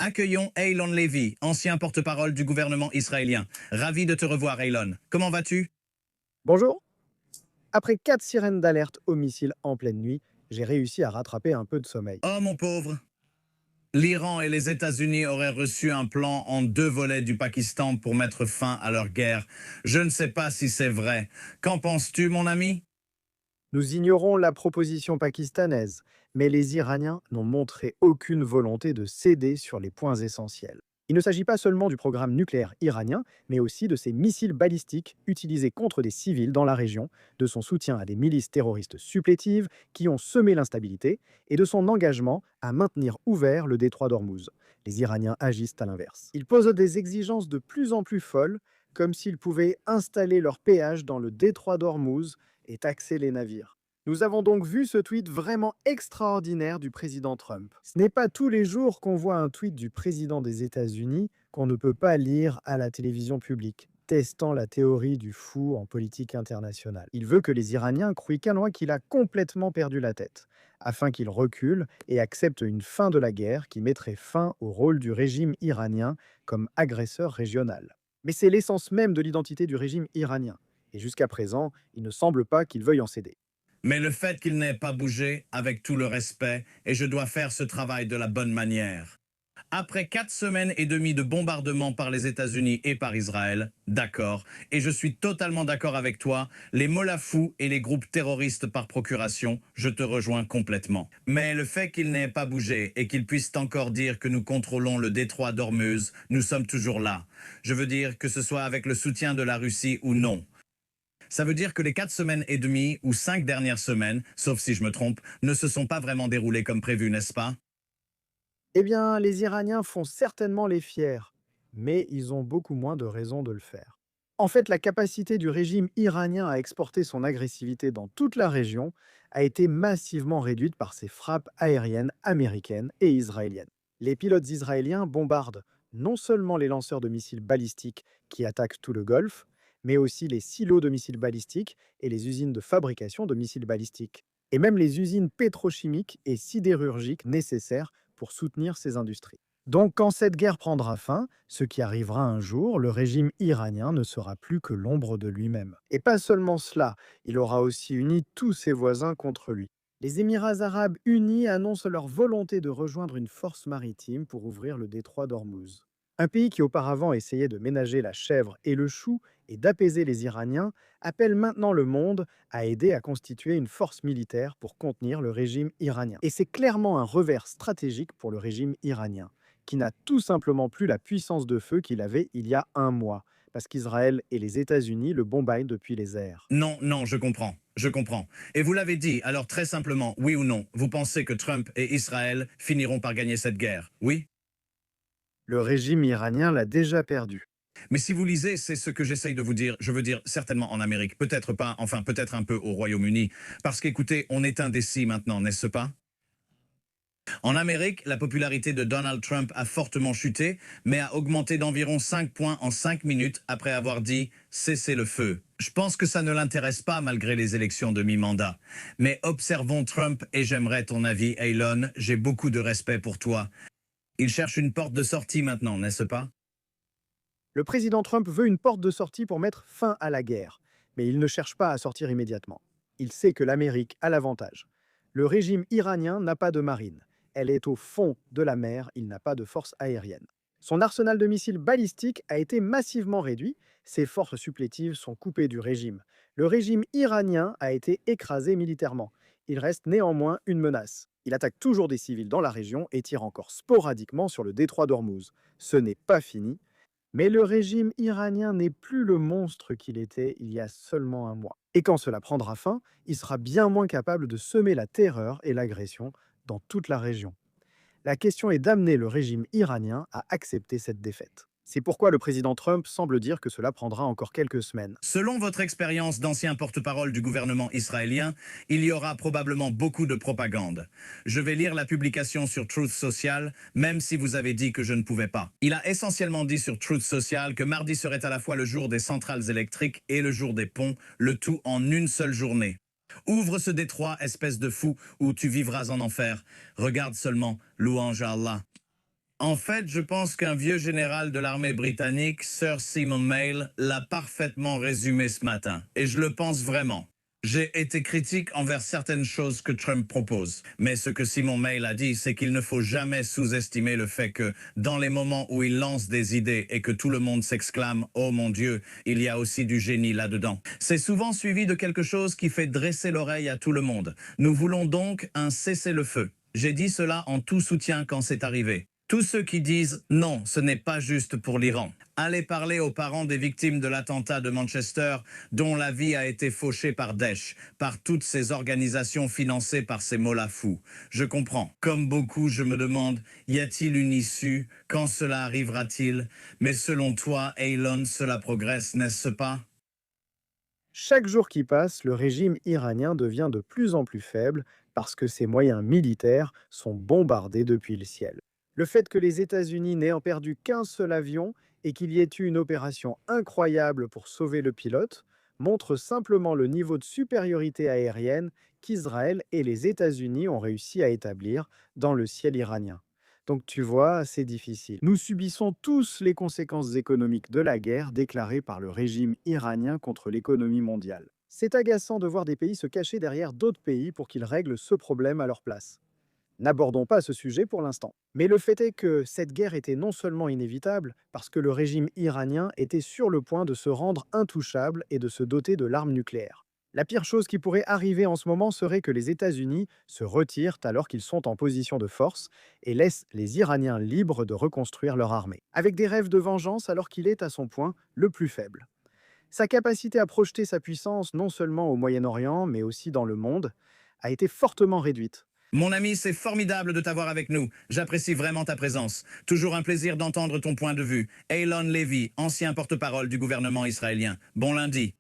Accueillons Eylon Levy, ancien porte-parole du gouvernement israélien. Ravi de te revoir, Eylon. Comment vas-tu? Bonjour. Après 4 sirènes d'alerte au missile en pleine nuit, j'ai réussi à rattraper un peu de sommeil. Oh, mon pauvre. L'Iran et les États-Unis auraient reçu un plan en deux volets du Pakistan pour mettre fin à leur guerre. Je ne sais pas si c'est vrai. Qu'en penses-tu, mon ami? Nous ignorons la proposition pakistanaise, mais les Iraniens n'ont montré aucune volonté de céder sur les points essentiels. Il ne s'agit pas seulement du programme nucléaire iranien, mais aussi de ses missiles balistiques utilisés contre des civils dans la région, de son soutien à des milices terroristes supplétives qui ont semé l'instabilité, et de son engagement à maintenir ouvert le détroit d'Ormuz. Les Iraniens agissent à l'inverse. Ils posent des exigences de plus en plus folles, comme s'ils pouvaient installer leur péage dans le détroit d'Ormuz et taxer les navires. Nous avons donc vu ce tweet vraiment extraordinaire du président Trump. Ce n'est pas tous les jours qu'on voit un tweet du président des États-Unis qu'on ne peut pas lire à la télévision publique, testant la théorie du fou en politique internationale. Il veut que les Iraniens croient qu'à loin qu'il a complètement perdu la tête, afin qu'ils reculent et acceptent une fin de la guerre qui mettrait fin au rôle du régime iranien comme agresseur régional. Mais c'est l'essence même de l'identité du régime iranien. Et jusqu'à présent, il ne semble pas qu'il veuille en céder. Mais le fait qu'il n'ait pas bougé, avec tout le respect, et je dois faire ce travail de la bonne manière. Après 4 semaines et demie de bombardements par les États-Unis et par Israël, d'accord, et je suis totalement d'accord avec toi, les Molafous et les groupes terroristes par procuration, je te rejoins complètement. Mais le fait qu'ils n'aient pas bougé et qu'ils puissent encore dire que nous contrôlons le détroit d'Ormuz, nous sommes toujours là. Je veux dire que ce soit avec le soutien de la Russie ou non. Ça veut dire que les 4 semaines et demie ou 5 dernières semaines, sauf si je me trompe, ne se sont pas vraiment déroulées comme prévu, n'est-ce pas? Eh bien, les Iraniens font certainement les fiers, mais ils ont beaucoup moins de raisons de le faire. En fait, la capacité du régime iranien à exporter son agressivité dans toute la région a été massivement réduite par ses frappes aériennes américaines et israéliennes. Les pilotes israéliens bombardent non seulement les lanceurs de missiles balistiques qui attaquent tout le Golfe, mais aussi les silos de missiles balistiques et les usines de fabrication de missiles balistiques, et même les usines pétrochimiques et sidérurgiques nécessaires pour soutenir ces industries. Donc quand cette guerre prendra fin, ce qui arrivera un jour, le régime iranien ne sera plus que l'ombre de lui-même. Et pas seulement cela, il aura aussi uni tous ses voisins contre lui. Les Émirats arabes unis annoncent leur volonté de rejoindre une force maritime pour ouvrir le détroit d'Ormuz. Un pays qui auparavant essayait de ménager la chèvre et le chou et d'apaiser les Iraniens appelle maintenant le monde à aider à constituer une force militaire pour contenir le régime iranien. Et c'est clairement un revers stratégique pour le régime iranien, qui n'a tout simplement plus la puissance de feu qu'il avait il y a un mois, parce qu'Israël et les États-Unis le bombardent depuis les airs. Non, non, je comprends. Je comprends. Et vous l'avez dit, alors très simplement, oui ou non, vous pensez que Trump et Israël finiront par gagner cette guerre? Oui? Le régime iranien l'a déjà perdu. Mais si vous lisez, c'est ce que j'essaye de vous dire, je veux dire certainement en Amérique, peut-être pas, enfin peut-être un peu au Royaume-Uni, parce qu'écoutez, on est indécis maintenant, n'est-ce pas? En Amérique, la popularité de Donald Trump a fortement chuté, mais a augmenté d'environ 5 points en 5 minutes après avoir dit « cessez le feu ». Je pense que ça ne l'intéresse pas malgré les élections de mi-mandat. Mais observons Trump et j'aimerais ton avis, Elon, j'ai beaucoup de respect pour toi. Il cherche une porte de sortie maintenant, n'est-ce pas? Le président Trump veut une porte de sortie pour mettre fin à la guerre, mais il ne cherche pas à sortir immédiatement. Il sait que l'Amérique a l'avantage. Le régime iranien n'a pas de marine. Elle est au fond de la mer, il n'a pas de force aérienne. Son arsenal de missiles balistiques a été massivement réduit, ses forces supplétives sont coupées du régime. Le régime iranien a été écrasé militairement. Il reste néanmoins une menace. Il attaque toujours des civils dans la région et tire encore sporadiquement sur le détroit d'Ormuz. Ce n'est pas fini, mais le régime iranien n'est plus le monstre qu'il était il y a seulement un mois. Et quand cela prendra fin, il sera bien moins capable de semer la terreur et l'agression dans toute la région. La question est d'amener le régime iranien à accepter cette défaite. C'est pourquoi le président Trump semble dire que cela prendra encore quelques semaines. Selon votre expérience d'ancien porte-parole du gouvernement israélien, il y aura probablement beaucoup de propagande. Je vais lire la publication sur Truth Social, même si vous avez dit que je ne pouvais pas. Il a essentiellement dit sur Truth Social que mardi serait à la fois le jour des centrales électriques et le jour des ponts, le tout en une seule journée. Ouvre ce détroit, espèce de fou, ou tu vivras en enfer. Regarde seulement, louange à Allah. En fait, je pense qu'un vieux général de l'armée britannique, Sir Simon Mail, l'a parfaitement résumé ce matin. Et je le pense vraiment. J'ai été critique envers certaines choses que Trump propose. Mais ce que Simon Mail a dit, c'est qu'il ne faut jamais sous-estimer le fait que, dans les moments où il lance des idées et que tout le monde s'exclame « Oh mon Dieu, il y a aussi du génie là-dedans », c'est souvent suivi de quelque chose qui fait dresser l'oreille à tout le monde. Nous voulons donc un cessez-le-feu. J'ai dit cela en tout soutien quand c'est arrivé. Tous ceux qui disent non, ce n'est pas juste pour l'Iran. Allez parler aux parents des victimes de l'attentat de Manchester, dont la vie a été fauchée par Daesh, par toutes ces organisations financées par ces mollahs fous. Je comprends. Comme beaucoup, je me demande, y a-t-il une issue? Quand cela arrivera-t-il? Mais selon toi, Elon, cela progresse, n'est-ce pas? Chaque jour qui passe, le régime iranien devient de plus en plus faible parce que ses moyens militaires sont bombardés depuis le ciel. Le fait que les États-Unis n'aient perdu qu'un seul avion et qu'il y ait eu une opération incroyable pour sauver le pilote montre simplement le niveau de supériorité aérienne qu'Israël et les États-Unis ont réussi à établir dans le ciel iranien. Donc tu vois, c'est difficile. Nous subissons tous les conséquences économiques de la guerre déclarée par le régime iranien contre l'économie mondiale. C'est agaçant de voir des pays se cacher derrière d'autres pays pour qu'ils règlent ce problème à leur place. N'abordons pas ce sujet pour l'instant. Mais le fait est que cette guerre était non seulement inévitable, parce que le régime iranien était sur le point de se rendre intouchable et de se doter de l'arme nucléaire. La pire chose qui pourrait arriver en ce moment serait que les États-Unis se retirent alors qu'ils sont en position de force et laissent les Iraniens libres de reconstruire leur armée, avec des rêves de vengeance alors qu'il est à son point le plus faible. Sa capacité à projeter sa puissance non seulement au Moyen-Orient, mais aussi dans le monde, a été fortement réduite. Mon ami, c'est formidable de t'avoir avec nous. J'apprécie vraiment ta présence. Toujours un plaisir d'entendre ton point de vue. Elon Levy, ancien porte-parole du gouvernement israélien. Bon lundi.